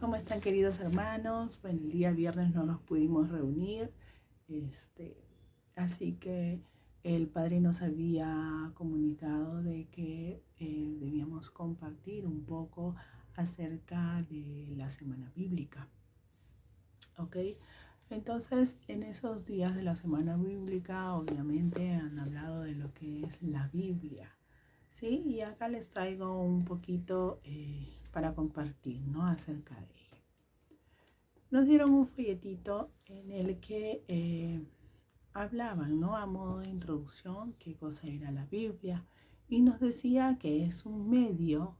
¿Cómo están, queridos hermanos? Bueno, el día viernes no nos pudimos reunir, así que el Padre nos había comunicado de que debíamos compartir un poco acerca de la semana bíblica, ¿ok? Entonces, en esos días de la semana bíblica, obviamente han hablado de lo que es la Biblia, ¿sí? Y acá les traigo un poquito para compartir, ¿no? Acerca de ello. Nos dieron un folletito en el que hablaban, ¿no? A modo de introducción, qué cosa era la Biblia. Y nos decía que es un medio,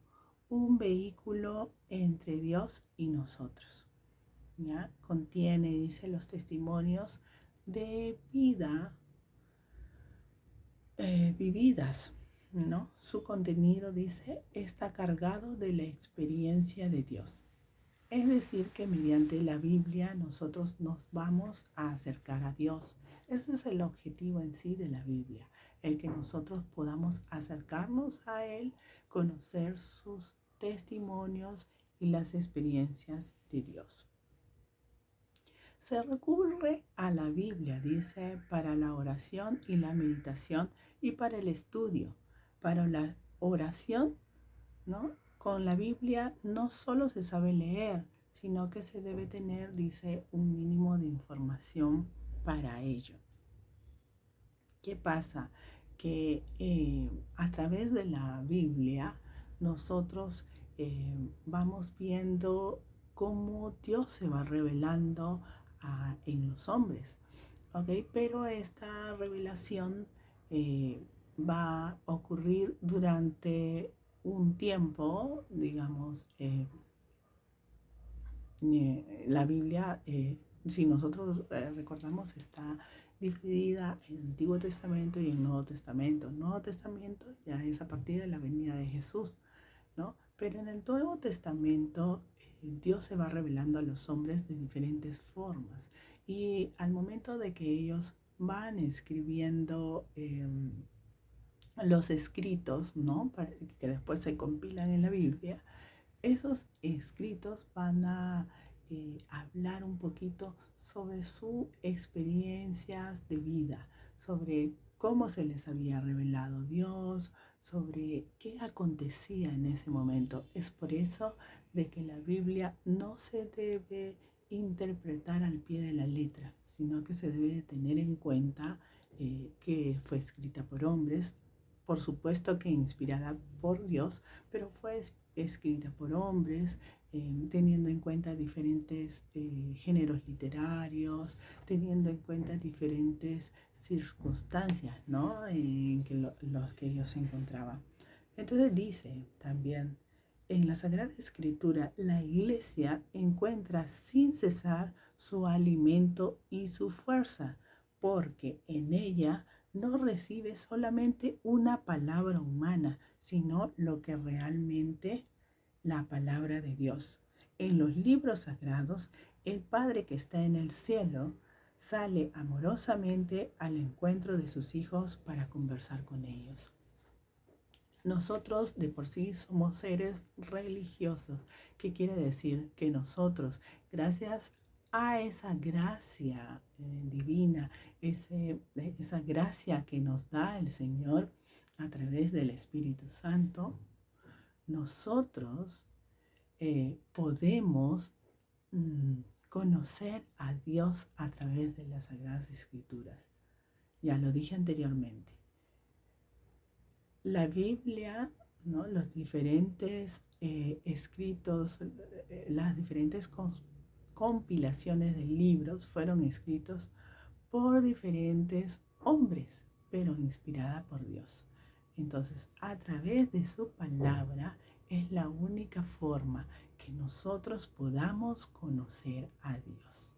un vehículo entre Dios y nosotros. ¿Ya? Contiene, dice, los testimonios de vida vividas, ¿no? Su contenido, dice, está cargado de la experiencia de Dios. Es decir, que mediante la Biblia nosotros nos vamos a acercar a Dios. Ese es el objetivo en sí de la Biblia, el que nosotros podamos acercarnos a Él, conocer sus testimonios y las experiencias de Dios. Se recurre a la Biblia, dice, para la oración y la meditación y para el estudio. Para la oración, ¿no? Con la Biblia no solo se sabe leer, sino que se debe tener, dice, un mínimo de información para ello. ¿Qué pasa? Que a través de la Biblia nosotros vamos viendo cómo Dios se va revelando en los hombres, ¿ok? Pero esta revelación va a ocurrir durante un tiempo, digamos, la Biblia, si nosotros recordamos, está dividida en Antiguo Testamento y en Nuevo Testamento. El Nuevo Testamento ya es a partir de la venida de Jesús, ¿no? Pero en el Nuevo Testamento Dios se va revelando a los hombres de diferentes formas. Y al momento de que ellos van escribiendo los escritos, ¿no? Que después se compilan en la Biblia, esos escritos van a hablar un poquito sobre sus experiencias de vida, sobre cómo se les había revelado Dios, sobre qué acontecía en ese momento. Es por eso de que la Biblia no se debe interpretar al pie de la letra, sino que se debe tener en cuenta que fue escrita por hombres, por supuesto que inspirada por Dios, pero fue escrita por hombres, teniendo en cuenta diferentes géneros literarios, teniendo en cuenta diferentes circunstancias, ¿no? En que los que ellos se encontraban. Entonces dice también, en la Sagrada Escritura, la Iglesia encuentra sin cesar su alimento y su fuerza, porque en ella no recibe solamente una palabra humana, sino lo que realmente la palabra de Dios. En los libros sagrados, el Padre que está en el cielo sale amorosamente al encuentro de sus hijos para conversar con ellos. Nosotros de por sí somos seres religiosos. ¿Qué quiere decir? Que nosotros, gracias a esa gracia divina, esa gracia que nos da el Señor a través del Espíritu Santo, nosotros podemos conocer a Dios a través de las Sagradas Escrituras. Ya lo dije anteriormente. La Biblia, ¿no? Los diferentes escritos, las diferentes compilaciones de libros fueron escritos por diferentes hombres, pero inspirada por Dios. Entonces, a través de su palabra es la única forma que nosotros podamos conocer a Dios,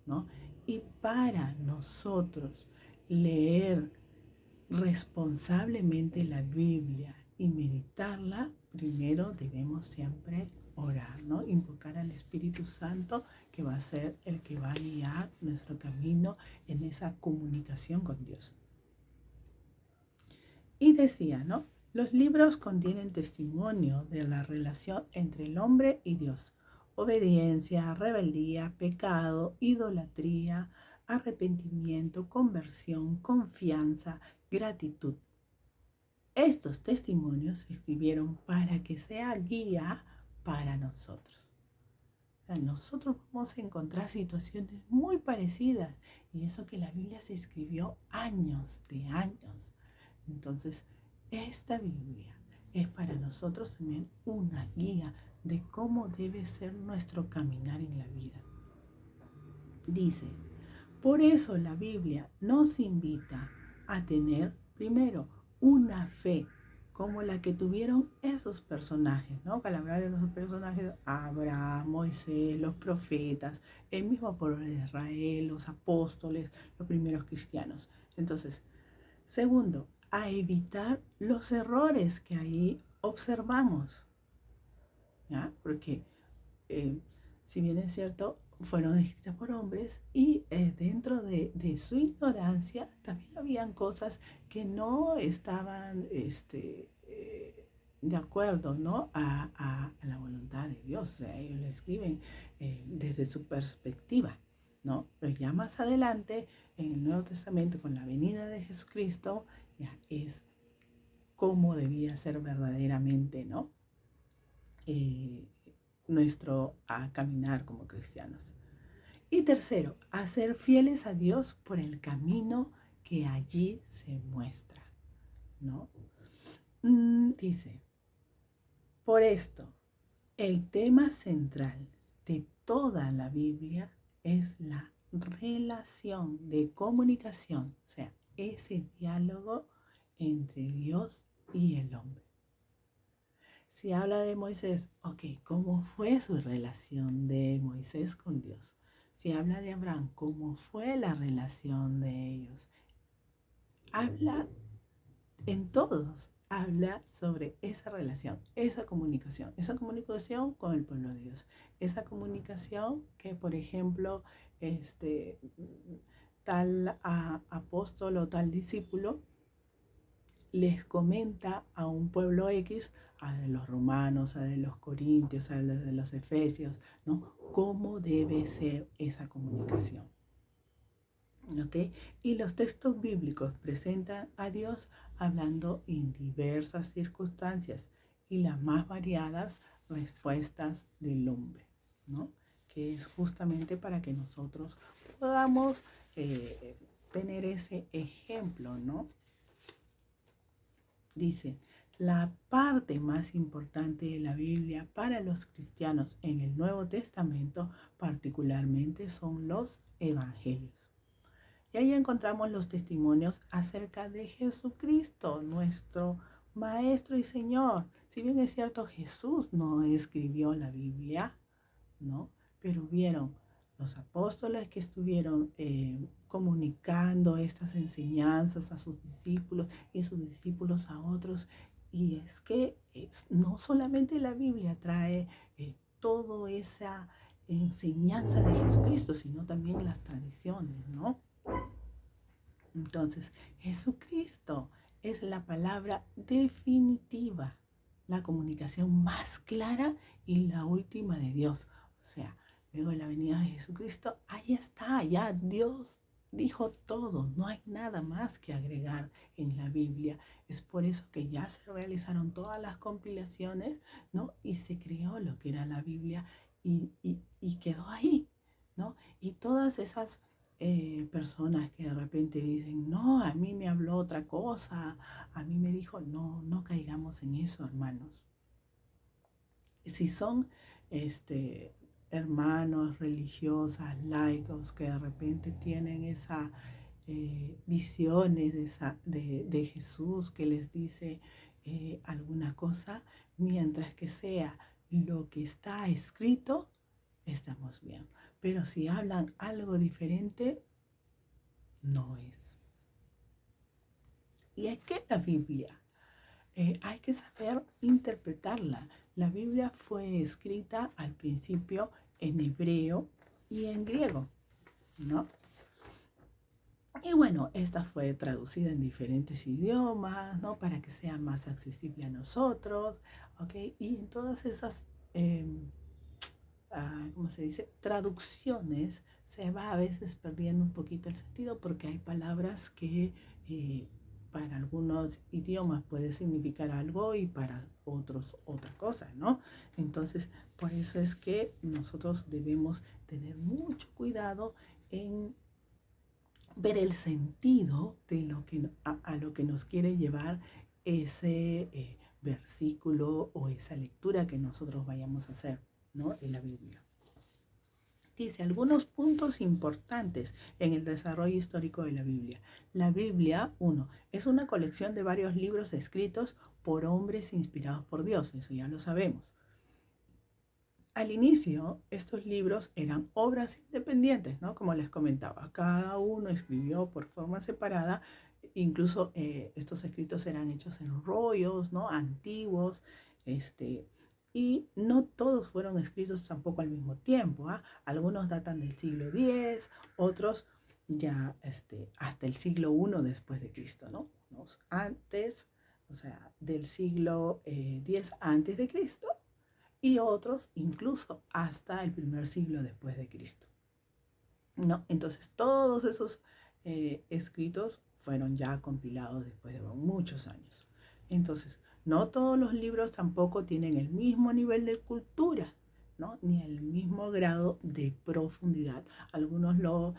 ¿no? Y para nosotros leer responsablemente la Biblia y meditarla, primero debemos siempre orar, ¿no? Invocar al Espíritu Santo, que va a ser el que va a guiar nuestro camino en esa comunicación con Dios. Y decía, ¿no? Los libros contienen testimonio de la relación entre el hombre y Dios, obediencia, rebeldía, pecado, idolatría, arrepentimiento, conversión, confianza, gratitud. Estos testimonios se escribieron para que sea guía para nosotros. O sea, nosotros vamos a encontrar situaciones muy parecidas y eso que la Biblia se escribió años de años. Entonces, esta Biblia es para nosotros también una guía de cómo debe ser nuestro caminar en la vida. Dice, por eso la Biblia nos invita a tener primero una fe como la que tuvieron esos personajes, ¿no? Para hablar de los personajes, Abraham, Moisés, los profetas, el mismo pueblo de Israel, los apóstoles, los primeros cristianos. Entonces, segundo, a evitar los errores que ahí observamos, ¿ya? Porque si bien es cierto, fueron escritas por hombres y dentro de su ignorancia también habían cosas que no estaban de acuerdo, ¿no? a la voluntad de Dios. O sea, ellos lo escriben desde su perspectiva, ¿no? Pero ya más adelante, en el Nuevo Testamento, con la venida de Jesucristo, ya es cómo debía ser verdaderamente, ¿no? Nuestro caminar como cristianos. Y tercero, a ser fieles a Dios por el camino que allí se muestra, ¿no? Dice, por esto, el tema central de toda la Biblia es la relación de comunicación, o sea, ese diálogo entre Dios y el hombre. Si habla de Moisés, ok, ¿cómo fue su relación de Moisés con Dios? Si habla de Abraham, ¿cómo fue la relación de ellos? Habla en todos, habla sobre esa relación, esa comunicación con el pueblo de Dios, esa comunicación que, por ejemplo, tal apóstol o tal discípulo les comenta a un pueblo X, a de los romanos, a de los corintios, a de los efesios, ¿no? Cómo debe ser esa comunicación. ¿Okay? Y los textos bíblicos presentan a Dios hablando en diversas circunstancias y las más variadas respuestas del hombre, ¿no? Que es justamente para que nosotros podamos tener ese ejemplo, ¿no? Dice, la parte más importante de la Biblia para los cristianos en el Nuevo Testamento particularmente son los evangelios. Y ahí encontramos los testimonios acerca de Jesucristo, nuestro Maestro y Señor. Si bien es cierto, Jesús no escribió la Biblia, ¿no? Pero vieron los apóstoles que estuvieron comunicando estas enseñanzas a sus discípulos y sus discípulos a otros. Y es que no solamente la Biblia trae toda esa enseñanza de Jesucristo, sino también las tradiciones, ¿no? Entonces, Jesucristo es la palabra definitiva, la comunicación más clara y la última de Dios. O sea, luego de la venida de Jesucristo, ahí está, ya Dios dijo todo, no hay nada más que agregar en la Biblia. Es por eso que ya se realizaron todas las compilaciones, ¿no? Y se creó lo que era la Biblia y quedó ahí, ¿no? Y todas esas personas que de repente dicen, no, a mí me habló otra cosa, a mí me dijo, no, no caigamos en eso, hermanos. Si son hermanos religiosas, laicos, que de repente tienen esa visiones de Jesús que les dice alguna cosa, mientras que sea lo que está escrito, estamos bien. Pero si hablan algo diferente, no es. Y es que la Biblia, hay que saber interpretarla. La Biblia fue escrita al principio en hebreo y en griego, ¿no? Y bueno, esta fue traducida en diferentes idiomas, ¿no? Para que sea más accesible a nosotros, ¿ok? Y en todas esas ¿cómo se dice? Traducciones, se va a veces perdiendo un poquito el sentido porque hay palabras que para algunos idiomas puede significar algo y para otros otra cosa, ¿no? Entonces, por eso es que nosotros debemos tener mucho cuidado en ver el sentido de lo que, a lo que nos quiere llevar ese versículo o esa lectura que nosotros vayamos a hacer, ¿no? En la Biblia. Dice algunos puntos importantes en el desarrollo histórico de la Biblia. La Biblia, 1, es una colección de varios libros escritos por hombres inspirados por Dios, eso ya lo sabemos. Al inicio, estos libros eran obras independientes, ¿no? Como les comentaba, cada uno escribió por forma separada, incluso estos escritos eran hechos en rollos, ¿no? Antiguos, y no todos fueron escritos tampoco al mismo tiempo, ¿ah? Algunos datan del siglo X, otros ya hasta el siglo I después de Cristo, ¿no? Unos antes, o sea, del siglo X antes de Cristo, y otros incluso hasta el primer siglo después de Cristo, ¿no? Entonces todos esos escritos fueron ya compilados después de muchos años. Entonces, no todos los libros tampoco tienen el mismo nivel de cultura, ¿no? Ni el mismo grado de profundidad. Algunos lo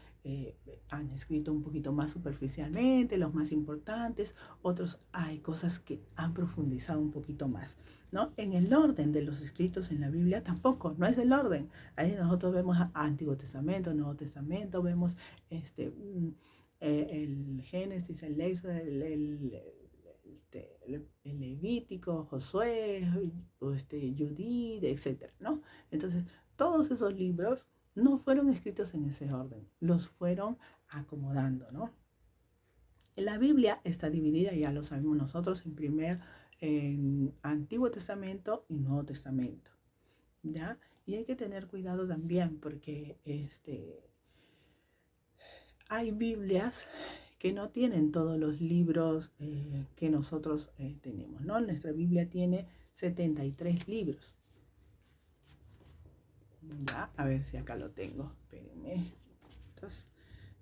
han escrito un poquito más superficialmente, los más importantes, otros hay cosas que han profundizado un poquito más, ¿no? En el orden de los escritos en la Biblia tampoco, no es el orden. Ahí nosotros vemos Antiguo Testamento, Nuevo Testamento, vemos el Génesis, el Éxodo, el Levítico, Josué, Judith, etc., ¿no? Entonces, todos esos libros no fueron escritos en ese orden, los fueron acomodando, ¿no? La Biblia está dividida, ya lo sabemos nosotros, en Antiguo Testamento y Nuevo Testamento, ¿ya? Y hay que tener cuidado también porque hay Biblias que no tienen todos los libros que nosotros tenemos, ¿no? Nuestra Biblia tiene 73 libros. Ya, a ver si acá lo tengo, espérenme. Entonces,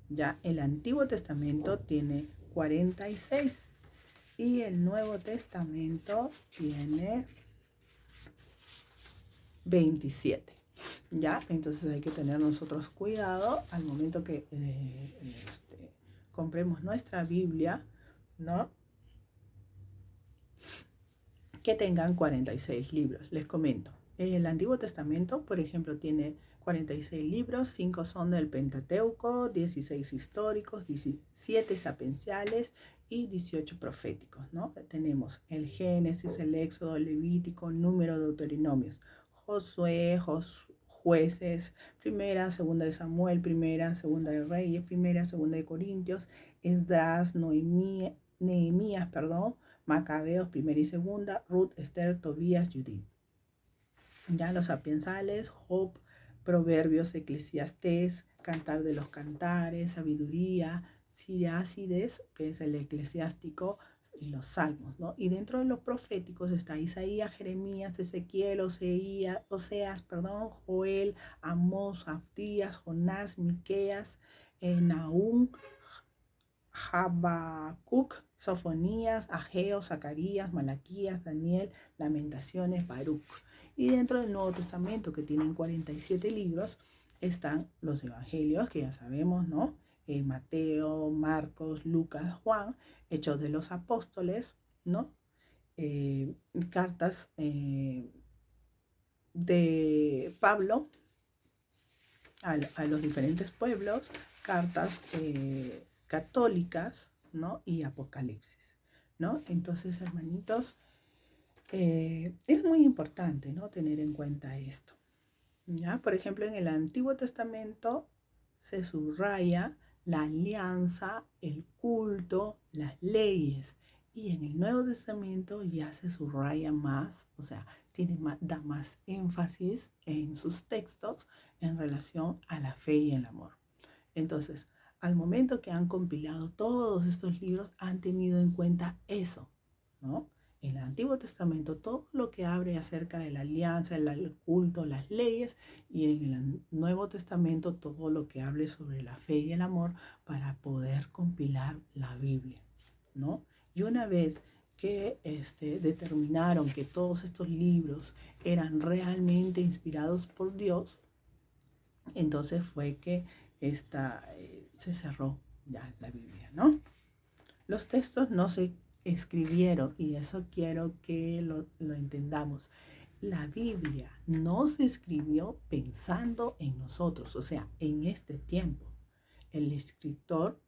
ya el Antiguo Testamento tiene 46 y el Nuevo Testamento tiene 27. ¿Ya? Entonces hay que tener nosotros cuidado al momento que compremos nuestra Biblia, ¿no? Que tengan 46 libros. Les comento. El Antiguo Testamento, por ejemplo, tiene 46 libros, 5 son del Pentateuco, 16 históricos, 17 sapienciales y 18 proféticos, ¿no? Tenemos el Génesis, el Éxodo, el Levítico, Número, Deuteronomios, Josué, Jueces, Primera, Segunda de Samuel, Primera, Segunda de Reyes, Primera, Segunda de Corintios, Esdras, Nehemías, Macabeos, Primera y Segunda, Ruth, Esther, Tobías, Judith. Ya los sapiensales, Job, Proverbios, Eclesiastés, Cantar de los Cantares, Sabiduría, Sirácides, que es el eclesiástico, y los salmos, ¿no? Y dentro de los proféticos está Isaías, Jeremías, Ezequiel, Oseas, Joel, Amós, Abdías, Jonás, Miqueas, Nahum, Habacuc, Sofonías, Ageo, Zacarías, Malaquías, Daniel, Lamentaciones, Baruch. Y dentro del Nuevo Testamento, que tienen 47 libros, están los evangelios, que ya sabemos, ¿no? Mateo, Marcos, Lucas, Juan, Hechos de los Apóstoles, ¿no? Cartas de Pablo a los diferentes pueblos, cartas católicas, ¿no? Y Apocalipsis, ¿no? Entonces, hermanitos, es muy importante, ¿no? Tener en cuenta esto, ¿ya? Por ejemplo, en el Antiguo Testamento se subraya la alianza, el culto, las leyes. Y en el Nuevo Testamento ya se subraya más, o sea, da más énfasis en sus textos en relación a la fe y el amor. Entonces, al momento que han compilado todos estos libros, han tenido en cuenta eso, ¿no? en el Antiguo Testamento todo lo que abre acerca de la alianza, el culto, las leyes, y en el Nuevo Testamento todo lo que hable sobre la fe y el amor para poder compilar la Biblia, ¿no? Y una vez que determinaron que todos estos libros eran realmente inspirados por Dios, entonces fue que se cerró ya la Biblia, ¿no? Los textos no se escribieron, y eso quiero que lo entendamos. La Biblia no se escribió pensando en nosotros, o sea, en este tiempo. El escritor,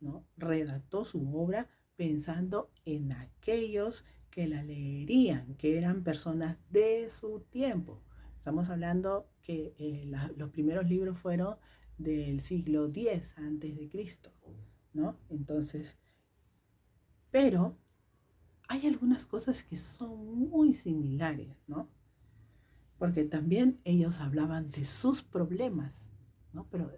¿no?, redactó su obra pensando en aquellos que la leerían, que eran personas de su tiempo. Estamos hablando que los primeros libros fueron del siglo X antes de Cristo, ¿no? Entonces, pero hay algunas cosas que son muy similares, ¿no? Porque también ellos hablaban de sus problemas, ¿no? Pero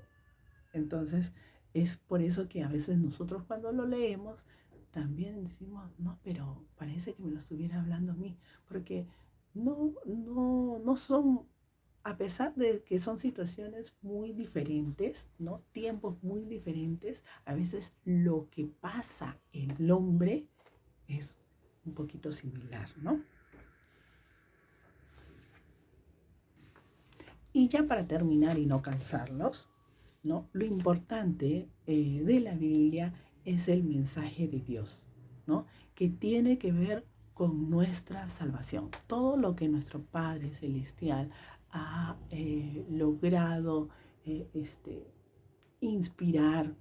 entonces es por eso que a veces nosotros cuando lo leemos también decimos, no, pero parece que me lo estuviera hablando a mí, porque no son, a pesar de que son situaciones muy diferentes, ¿no? Tiempos muy diferentes, a veces lo que pasa en el hombre es un poquito similar, ¿no? Y ya para terminar y no cansarlos, ¿no?, lo importante de la Biblia es el mensaje de Dios, ¿no?, que tiene que ver con nuestra salvación. Todo lo que nuestro Padre Celestial ha logrado inspirar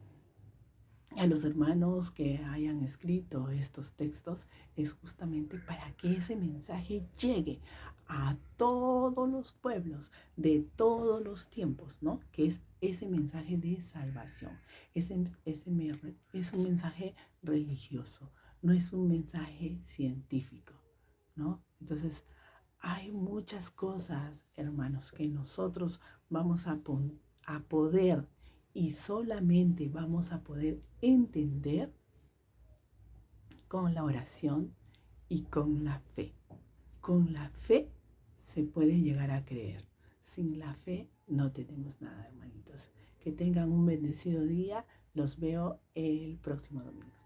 a los hermanos que hayan escrito estos textos es justamente para que ese mensaje llegue a todos los pueblos de todos los tiempos, ¿no? Que es ese mensaje de salvación. Es un mensaje religioso, no es un mensaje científico, ¿no? Entonces, hay muchas cosas, hermanos, que nosotros vamos a poder, y solamente vamos a poder entender con la oración y con la fe. Con la fe se puede llegar a creer. Sin la fe no tenemos nada, hermanitos. Que tengan un bendecido día. Los veo el próximo domingo.